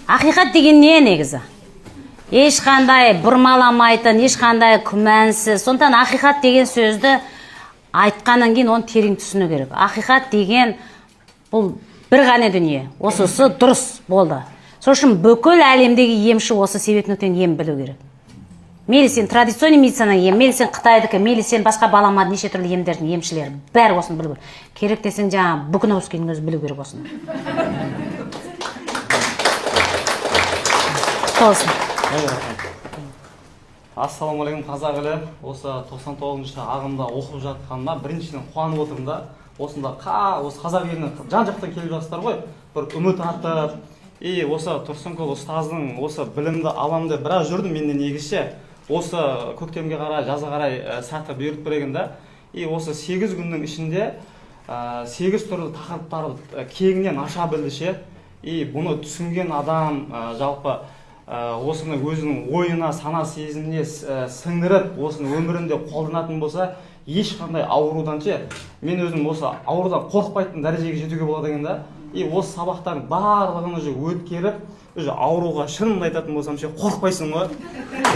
Ақиқат деген не негізі? Ешқандай бұрмаламайтын, ешқандай күмәнсіз. Сондықтан ақиқат деген сөзді айтқаннан кейін оны терең түсіну керек. Ақиқат деген бұл бір ғана дүние. Осысы дұрыс болды. Сол үшін бүкіл әлемдегі емші осы себеп-нүктеден ем білу керек. Мейлі сен традиционный медицинаның ем, мейлі сен Қытайдікі, мейлі сен басқа баламады неше түрлі емдердің емшілері. Бәрі осыны білу керек. Керек десең жаңа Букновскийдің өзі білу керек осыны. Толсын. Ассалаумағалейкум қазақ елі. Осы 99-шы ағымда оқып жатқанына біріншіден қуанып отырмын да. Осында осы қазақ еліне жан-жақтан келіп жатсыздар ғой. Бір үміт артып, осы Тұрсынкөл ұстаздың осы білімді аламын деп біраз жүрдім мен негізше. Осы көктемге қарай, жазға қарай сәті бұйырып берген да. Осы 8 күннің ішінде 8 түрлі тақырыптарды кеңінен аша білді ше. Бұны түсінген адам жалпы осыны өзінің ойына, сана сезіміне сіңіріп, осыны өмірінде қолданатын болса, ешқандай аурудан ше, мен өзім осы аурудан қорқпайтын дәрежеге жетуге болады екен да. Осы сабақтардың барлығын өткеріп, ауруға шынын айтатын болсам ше, қорқпайсың ғой.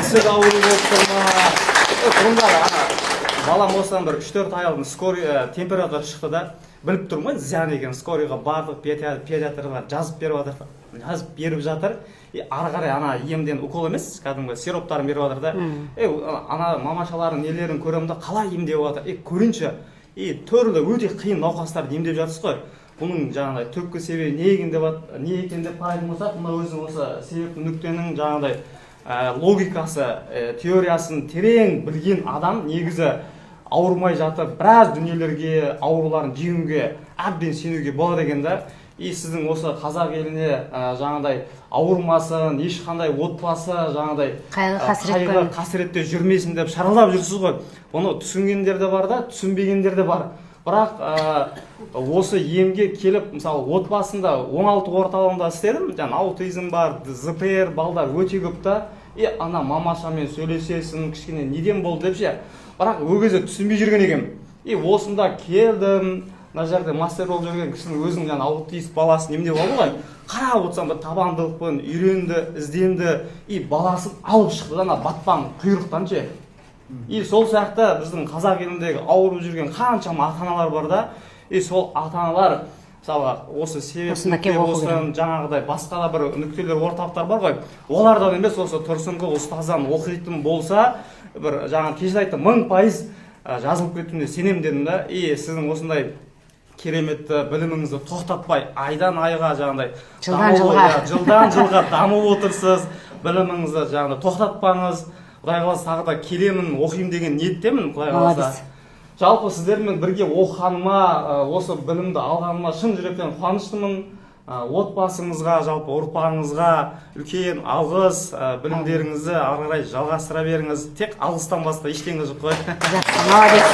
Ісік ауру болып тұрма. Бұрындары балам осыдан бір 3-4 ай алдын скорый температура шықты да, біліп тұрмын ғой, зиян екен. Скорыйға бардық, педиатрлар жазып беріп жатыр. Ары қарай емден укол емес, кәдімгі сироптарын беріп жатыр да. Мамашалардың нелерін көремін да, қалай емдеп жатыр. Көрінші, түрлі өте қиын науқастарды емдеп жатырсыз ғой. Бұның жаңағыдай түпкі себебі не екен деп қарайтын болсақ, мына өзің осы себепті нүктенің жаңағыдай логикасы, теориясын терең білген адам негізі ауырмай жатып, біраз дүниелерге, ауруларын жеңуге, әбден сенуге болады екен да. Сіздің осы қазақ еліне жаңағыдай ауырмасын, ешқандай отбасы жаңағыдай қайғы қасіретте жүрмесін деп шаралап жүрсіз ғой. Оны түсінгендер де бар да, түсінбегендер де бар. Бірақ осы емге келіп, мысалы, отбасында 16 орталығында істедім, аутизм бар, ЗПР, балдар өте көп та, мамашамен сөйлесесің, кішкене неден болды деп ше. Бірақ ол кезде түсінбей жүрген екем. Осында келдім, мына жерде мастер болып жүрген кісінің өзінің аутист баласын емдеп алды ғой. Қарап отырсам, бір табандылықпен үйренді, ізденді, баласын алып шықты да, батпан құйрықтан ше. Сол сияқты біздің қазақ еліндегі ауырып жүрген қаншама ата-аналар бар да, сол ата-аналар мысалға осы себеп болсын, жаңағыдай басқа да бір нүктелер, орталықтар бар ғой. Олардан емес, осы Тұрсынкөл ұстаздан оқитын болса, бір жаңа кеше айттым, 1000% жазылып кетуіне сенемін дедім да. Сіздің осындай кереметті біліміңізді тоқтатпай, айдан айға жаңағыдай жылдан жылға дамып отырсыз, біліміңізді жаңағыдай тоқтатпаңыз. Құдай қаласа тағы да келемін, оқимын деген ниеттемін, Құдай қаласа. Жалпы сіздермен бірге оқығаныма, осы білімді алғаныма шын жүректен қуаныштымын. Отбасыңызға, жалпы ұрпағыңызға үлкен алғыс, білімдеріңізді ары қарай жалғастыра беріңіз. Тек алғыстан басқа ештеңе жоқ қой. Молодец.